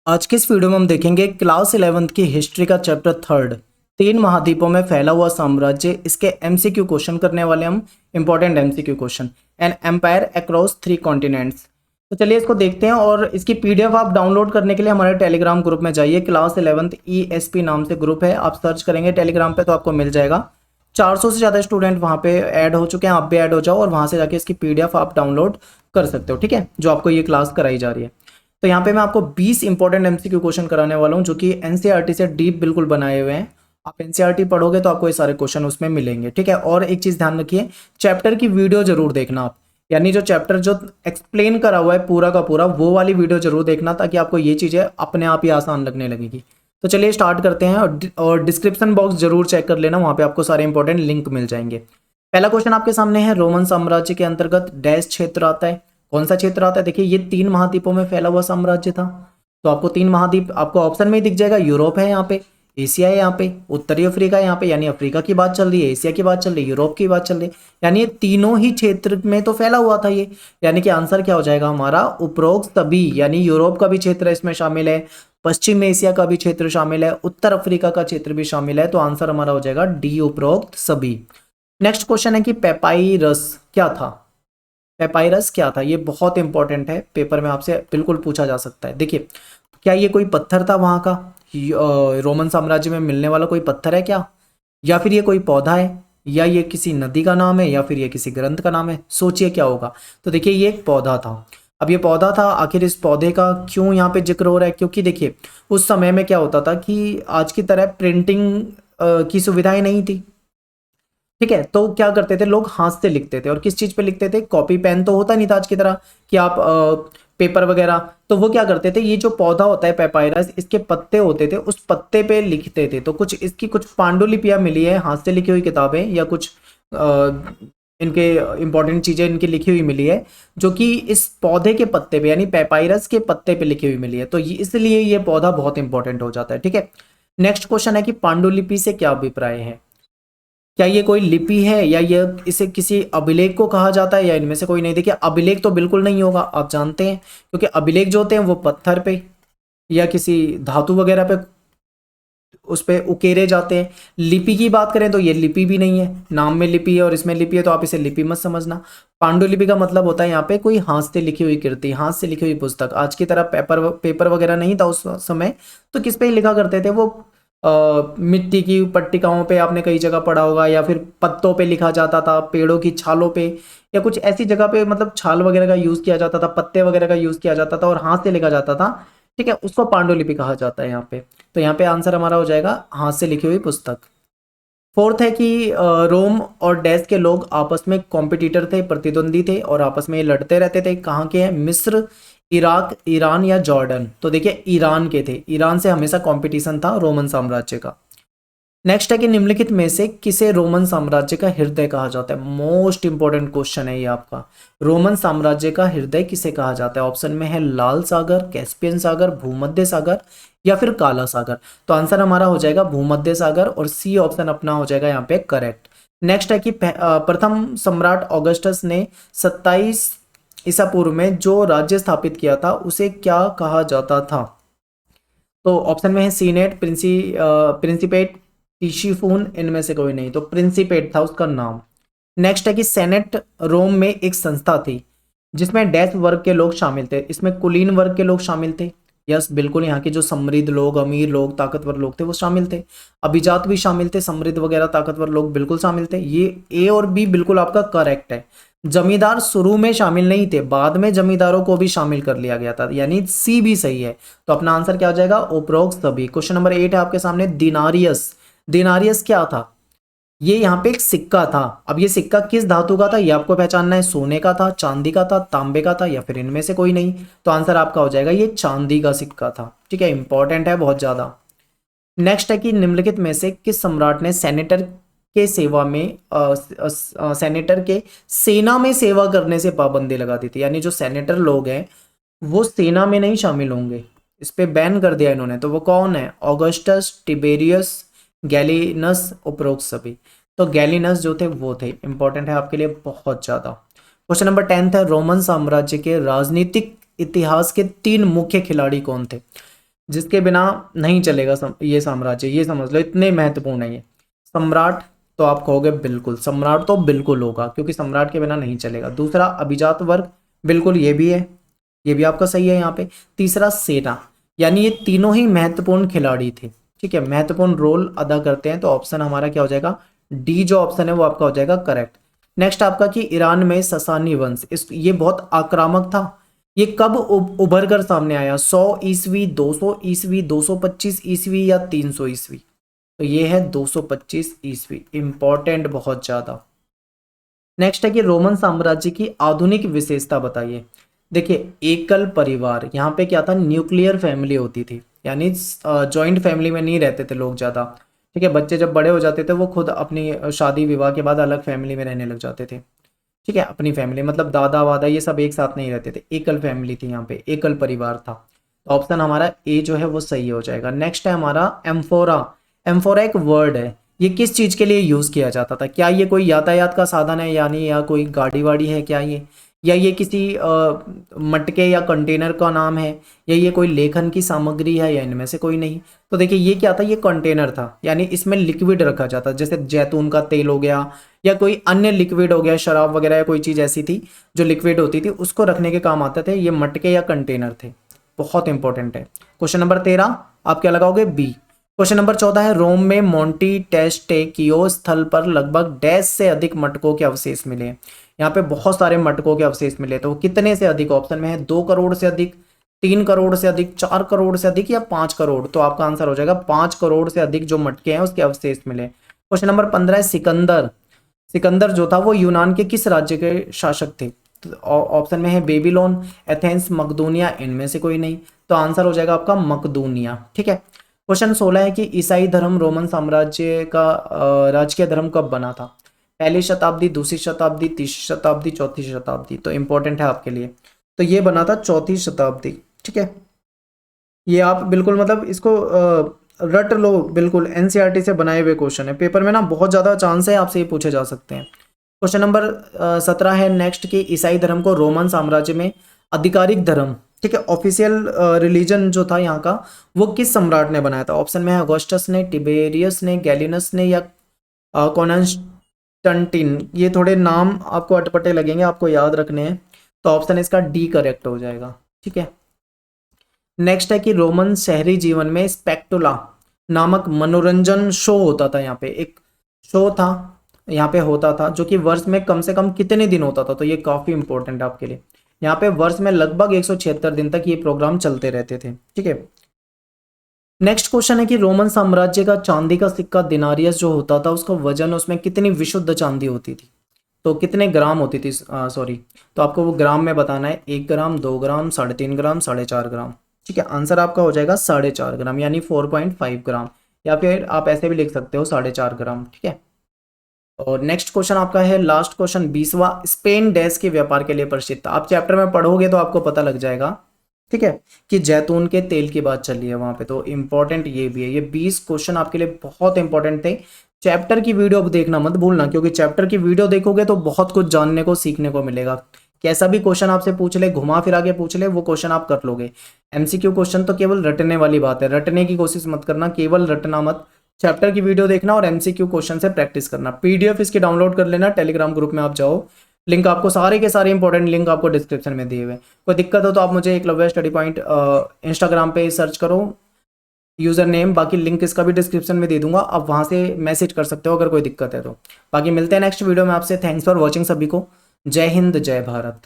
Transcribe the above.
आज की इस वीडियो में हम देखेंगे क्लास 11th की हिस्ट्री का चैप्टर थर्ड, तीन महाद्वीपों में फैला हुआ साम्राज्य। इसके एमसीक्यू क्वेश्चन करने वाले हम, important MCQ question. An empire across 3 continents. तो चलिए इसको देखते हैं, और इसकी पीडीएफ आप डाउनलोड करने के लिए हमारे टेलीग्राम ग्रुप में जाइए। क्लास 11th ESP नाम से ग्रुप है, आप सर्च करेंगे टेलीग्राम पे तो आपको मिल जाएगा। 400 से ज़्यादा स्टूडेंट वहाँ पे ऐड हो चुके हैं, आप भी ऐड हो जाओ और वहाँ से जाके इसकी पीडीएफ आप डाउनलोड कर सकते हो, ठीक है, जो आपको ये क्लास कराई जा रही है। तो यहाँ पे मैं आपको 20 इंपॉर्टेंट एमसीक्यू क्वेश्चन कराने वाला हूँ, जो कि एनसीईआरटी से डीप बिल्कुल बनाए हुए हैं। आप एनसीईआरटी पढ़ोगे तो आपको ये सारे क्वेश्चन उसमें मिलेंगे, ठीक है। और एक चीज़ ध्यान रखिए, चैप्टर की वीडियो जरूर देखना आप, यानी जो चैप्टर जो एक्सप्लेन करा हुआ है पूरा का पूरा, वो वाली वीडियो जरूर देखना, ताकि आपको ये चीज़ें अपने आप ही आसान लगने लगेगी। तो चलिए स्टार्ट करते हैं, और डिस्क्रिप्शन बॉक्स जरूर चेक कर लेना, वहाँ पे आपको सारे इंपॉर्टेंट लिंक मिल जाएंगे। पहला क्वेश्चन आपके सामने है, रोमन साम्राज्य के अंतर्गत डैश क्षेत्र आता है। कौन सा क्षेत्र आता है? देखिए, ये 3 महाद्वीपों में फैला हुआ साम्राज्य था। तो आपको 3 महाद्वीप आपको ऑप्शन में ही दिख जाएगा। यूरोप है यहाँ पे, एशिया है यहाँ पे, उत्तरी अफ्रीका है यहाँ पे, यानी अफ्रीका की बात चल रही है, एशिया की बात चल रही है, यूरोप की बात चल रही है, यानी ये तीनों ही क्षेत्र में तो फैला हुआ था ये। यानी कि आंसर क्या हो जाएगा हमारा? उपरोक्त सभी, यानी यूरोप का भी क्षेत्र इसमें शामिल है, पश्चिम एशिया का भी क्षेत्र शामिल है, उत्तर अफ्रीका का क्षेत्र भी शामिल है। तो आंसर हमारा हो जाएगा डी, उपरोक्त सभी। नेक्स्ट क्वेश्चन है कि पेपाइरस क्या था? पेपाइरस क्या था? ये बहुत इंपॉर्टेंट है, पेपर में आपसे बिल्कुल पूछा जा सकता है। देखिए, क्या ये कोई पत्थर था वहाँ का? रोमन साम्राज्य में मिलने वाला कोई पत्थर है क्या? या फिर ये कोई पौधा है, या ये किसी नदी का नाम है, या फिर ये किसी ग्रंथ का नाम है? सोचिए क्या होगा। तो देखिए, ये एक पौधा था। अब ये पौधा था, आखिर इस पौधे का क्यों यहाँ पे जिक्र हो रहा है? क्योंकि देखिए, उस समय में क्या होता था कि आज की तरह प्रिंटिंग की सुविधाएं नहीं थी, ठीक है। तो क्या करते थे लोग? हाथ से लिखते थे। और किस चीज पे लिखते थे? कॉपी पेन तो होता नहीं था आज की तरह कि आप पेपर वगैरह। तो वो क्या करते थे, ये जो पौधा होता है पेपायरस, इसके पत्ते होते थे, उस पत्ते पे लिखते थे। तो कुछ इसकी कुछ पांडुलिपियां मिली है, हाथ से लिखी हुई किताबें, या कुछ इनके इंपॉर्टेंट चीजें इनकी लिखी हुई मिली है, जो कि इस पौधे के पत्ते पे, यानी पेपायरस के पत्ते पे लिखी हुई मिली है। तो इसलिए ये पौधा बहुत इंपॉर्टेंट हो जाता है, ठीक है। नेक्स्ट क्वेश्चन है कि पांडुलिपि से क्या अभिप्राय है? क्या ये कोई लिपि है, या ये इसे किसी अभिलेख को कहा जाता है, या इनमें से कोई नहीं? देखिए, अभिलेख तो बिल्कुल नहीं होगा, आप जानते हैं, क्योंकि अभिलेख जो होते हैं वो पत्थर पे या किसी धातु वगैरह पे उस पे उकेरे जाते हैं। लिपि की बात करें तो ये लिपि भी नहीं है, नाम में लिपि है और इसमें लिपि है, तो आप इसे लिपि मत समझना। पांडुलिपि का मतलब होता है यहाँ पे कोई हाथ से लिखी हुई कृति, हाथ से लिखी हुई पुस्तक। आज की तरह पेपर पेपर वगैरह नहीं था उस समय, तो किस पे लिखा करते थे वो? मिट्टी की पट्टिकाओं पे, आपने कई जगह पढ़ा होगा, या फिर पत्तों पे लिखा जाता था, पेड़ों की छालों पे, या कुछ ऐसी जगह पे, मतलब छाल वगैरह का यूज किया जाता था, पत्ते वगैरह का यूज किया जाता था और हाथ से लिखा जाता था, ठीक है। उसको पांडुलिपि कहा जाता है यहाँ पे। तो यहाँ पे आंसर हमारा हो जाएगा हाथ से लिखी हुई पुस्तक। फोर्थ है कि रोम और डैश के लोग आपस में कॉम्पिटिटर थे, प्रतिद्वंदी थे, और आपस में ये लड़ते रहते थे। कहाँ के हैं? मिस्र, इराक, ईरान या जॉर्डन? तो देखिए, ईरान के थे। ईरान से हमेशा कंपटीशन था रोमन साम्राज्य का। नेक्स्ट है कि निम्नलिखित में से किसे रोमन साम्राज्य का हृदय कहा जाता है? मोस्ट इंपॉर्टेंट क्वेश्चन है ये आपका। रोमन साम्राज्य का हृदय किसे कहा जाता है? ऑप्शन में है लाल सागर, कैस्पियन सागर, भूमध्य सागर, या फिर काला सागर। तो आंसर हमारा हो जाएगा भूमध्य सागर, और सी ऑप्शन अपना हो जाएगा यहाँ पे करेक्ट। नेक्स्ट है कि प्रथम सम्राट ऑगस्टस ने 27 ईसा पूर्व में जो राज्य स्थापित किया था उसे क्या कहा जाता था? तो ऑप्शन में है सीनेट, प्रिंसिपेट, टिशिफून, इनमें से कोई नहीं। तो प्रिंसिपेट था उसका नाम। नेक्स्ट है कि सेनेट रोम में एक संस्था थी जिसमें डैश वर्ग के लोग शामिल थे। इसमें कुलीन वर्ग के लोग शामिल थे। यस, बिल्कुल, यहाँ के जो समृद्ध लोग, अमीर लोग, ताकतवर लोग थे वो शामिल थे। अभिजात भी शामिल थे, समृद्ध वगैरह ताकतवर लोग बिल्कुल शामिल थे। ये ए और बी बिल्कुल आपका करेक्ट है। जमींदार शुरू में शामिल नहीं थे, बाद में जमींदारों को भी शामिल कर लिया गया था, यानी सी भी सही है। तो अपना आंसर क्या हो जाएगा? उपरोक्त सभी। क्वेश्चन नंबर 8 है आपके सामने, दिनारियस। दिनारियस क्या था? ये यहाँ पे एक सिक्का था। अब ये सिक्का किस धातु का था ये आपको पहचानना है। सोने का था, चांदी का था, तांबे का था, या फिर इनमें से कोई नहीं? तो आंसर आपका हो जाएगा ये चांदी का सिक्का था, ठीक है। इंपॉर्टेंट है बहुत ज्यादा। नेक्स्ट है कि निम्नलिखित में से किस सम्राट ने सेनेटर के सेवा में सेनेटर के सेना में सेवा करने से पाबंदी लगा दी थी? यानी जो सेनेटर लोग हैं वो सेना में नहीं शामिल होंगे, इस पे बैन कर दिया इन्होंने। तो वो कौन है? ऑगस्टस, टिबेरियस, गैलिनस, उपरोक्त सभी। तो गैलिनस जो थे वो थे। इंपॉर्टेंट है आपके लिए बहुत ज्यादा। क्वेश्चन नंबर 10 है, रोमन साम्राज्य के राजनीतिक इतिहास के 3 मुख्य खिलाड़ी कौन थे? जिसके बिना नहीं चलेगा ये साम्राज्य, ये समझ लो, इतने महत्वपूर्ण है ये। सम्राट, तो आप कहोगे बिल्कुल सम्राट तो बिल्कुल होगा, क्योंकि सम्राट के बिना नहीं चलेगा। दूसरा अभिजात वर्ग, बिल्कुल ये भी है, ये भी आपका सही है यहाँ पे। तीसरा सेना, यानी ये तीनों ही महत्वपूर्ण खिलाड़ी थे, ठीक है, महत्वपूर्ण रोल अदा करते हैं। तो ऑप्शन हमारा क्या हो जाएगा, डी जो ऑप्शन है वो आपका हो जाएगा करेक्ट। नेक्स्ट आपका कि ईरान में ससानी वंश, इस ये बहुत आक्रामक था, ये कब उभर कर सामने आया, 100 ईस्वी, 200 ईस्वी, 225 ईस्वी या 300 ईस्वी? तो ये है 225 ईस्वी, इंपॉर्टेंट बहुत ज्यादा। नेक्स्ट है कि रोमन साम्राज्य की आधुनिक विशेषता बताइए। देखिए एकल परिवार, यहाँ पे क्या था, न्यूक्लियर फैमिली होती थी, यानी जॉइंट फैमिली में नहीं रहते थे लोग ज़्यादा, ठीक है। बच्चे जब बड़े हो जाते थे वो खुद अपनी शादी विवाह के बाद अलग फैमिली में रहने लग जाते थे, ठीक है। अपनी फैमिली मतलब दादा वादा ये सब एक साथ नहीं रहते थे, एकल फैमिली थी यहाँ पे, एकल परिवार था। तो ऑप्शन हमारा ए जो है वो सही हो जाएगा। नेक्स्ट है हमारा एम्फोरा। एम्फोरा एक वर्ड है, ये किस चीज के लिए यूज किया जाता था? क्या ये कोई यातायात का साधन है, यानी या कोई गाड़ी वाड़ी है क्या ये, या ये किसी मटके या कंटेनर का नाम है, या ये कोई लेखन की सामग्री है, या इनमें से कोई नहीं? तो देखिए ये क्या था, ये कंटेनर था, यानी इसमें लिक्विड रखा जाता, जैसे जैतून का तेल हो गया या कोई अन्य लिक्विड हो गया, शराब वगैरह या कोई चीज़ ऐसी थी जो लिक्विड होती थी, उसको रखने के काम आते थे, ये मटके या कंटेनर थे। बहुत इंपॉर्टेंट है। क्वेश्चन नंबर 13 आप क्या लगाओगे, बी। क्वेश्चन नंबर 14 है रोम में मोंटी टेस्टेकियो स्थल पर लगभग डैश से अधिक मटकों के अवशेष मिले। यहाँ पे बहुत सारे मटकों के अवशेष मिले, तो कितने से अधिक? ऑप्शन में है 2 करोड़ से अधिक, 3 करोड़ से अधिक, 4 करोड़ से अधिक या 5 करोड़। तो आपका आंसर हो जाएगा 5 करोड़ से अधिक जो मटके हैं उसके अवशेष मिले। क्वेश्चन नंबर 15 है सिकंदर। सिकंदर जो था वो यूनान के किस राज्य के शासक थे? तो ऑप्शन में है बेबीलोन, एथेंस, मकदूनिया, इनमें से कोई नहीं। तो आंसर हो जाएगा आपका मकदूनिया, ठीक है। क्वेश्चन 16 है कि ईसाई धर्म रोमन साम्राज्य का राजकीय धर्म कब बना था? पहली शताब्दी, दूसरी शताब्दी, तीसरी शताब्दी, चौथी शताब्दी? तो इंपॉर्टेंट है आपके लिए, तो ये बना था चौथी शताब्दी, ठीक है। ये आप बिल्कुल मतलब इसको रट लो, बिल्कुल एनसीईआरटी से बनाए हुए क्वेश्चन है, पेपर में ना बहुत ज़्यादा चांस है आपसे ये पूछे जा सकते हैं। क्वेश्चन नंबर 17 है नेक्स्ट कि ईसाई धर्म को रोमन साम्राज्य में आधिकारिक धर्म, ठीक है, ऑफिशियल रिलीजन जो था यहाँ का, वो किस सम्राट ने बनाया था? ऑप्शन में है ऑगस्टस ने, टिबेरियस ने, गैलिनस ने या कॉन्स्टेंटिन। ये थोड़े नाम आपको अटपटे लगेंगे, आपको याद रखने हैं, तो ऑप्शन इसका डी करेक्ट हो जाएगा, ठीक है। नेक्स्ट है कि रोमन शहरी जीवन में स्पेक्टुला नामक मनोरंजन शो होता था, यहाँ पे एक शो था यहाँ पे होता था, जो कि वर्ष में कम से कम कितने दिन होता था? तो ये काफी इंपॉर्टेंट है आपके लिए। यहाँ पे वर्ष में लगभग 176 दिन तक ये प्रोग्राम चलते रहते थे, ठीक है। नेक्स्ट क्वेश्चन है कि रोमन साम्राज्य का चांदी का सिक्का दिनारियस जो होता था, उसका वजन, उसमें कितनी विशुद्ध चांदी होती थी? तो कितने ग्राम होती थी, सॉरी, तो आपको वो ग्राम में बताना है, 1 ग्राम, 2 ग्राम, 3.5 ग्राम, 4.5 ग्राम, ठीक है। आंसर आपका हो जाएगा 4.5 ग्राम, यानी 4.5 ग्राम, या फिर आप ऐसे भी लिख सकते हो 4.5 ग्राम, ठीक है। और नेक्स्ट क्वेश्चन आपका है लास्ट क्वेश्चन 20वां, स्पेन डैश के व्यापार के लिए प्रसिद्ध था। आप चैप्टर में पढ़ोगे तो आपको पता लग जाएगा, ठीक है, कि जैतून के तेल की बात चल रही है वहां पे, तो इंपॉर्टेंट ये भी है। ये 20 क्वेश्चन आपके लिए बहुत इंपॉर्टेंट थे। चैप्टर की वीडियो अब देखना मत भूलना, क्योंकि चैप्टर की वीडियो देखोगे तो बहुत कुछ जानने को सीखने को मिलेगा। कैसा भी क्वेश्चन आपसे पूछ ले, घुमा फिरा के पूछ ले, वो क्वेश्चन आप कर लोगे। एमसीक्यू क्वेश्चन तो केवल रटने वाली बात है, रटने की कोशिश मत करना, केवल रटना मत, चैप्टर की वीडियो देखना और एमसीक्यू क्वेश्चन से प्रैक्टिस करना। पीडीएफ इसकी डाउनलोड कर लेना, टेलीग्राम ग्रुप में आप जाओ, लिंक आपको सारे के सारे इंपॉर्टेंट लिंक आपको डिस्क्रिप्शन में दिए हुए। कोई दिक्कत हो तो आप मुझे एकलव्य स्टडी पॉइंट इंस्टाग्राम पे सर्च करो, यूजर नेम, बाकी लिंक इसका भी डिस्क्रिप्शन में दे दूंगा, आप वहां से मैसेज कर सकते हो अगर कोई दिक्कत है तो। बाकी मिलते हैं नेक्स्ट वीडियो में आपसे। थैंक्स फॉर वॉचिंग सभी को। जय हिंद, जय भारत।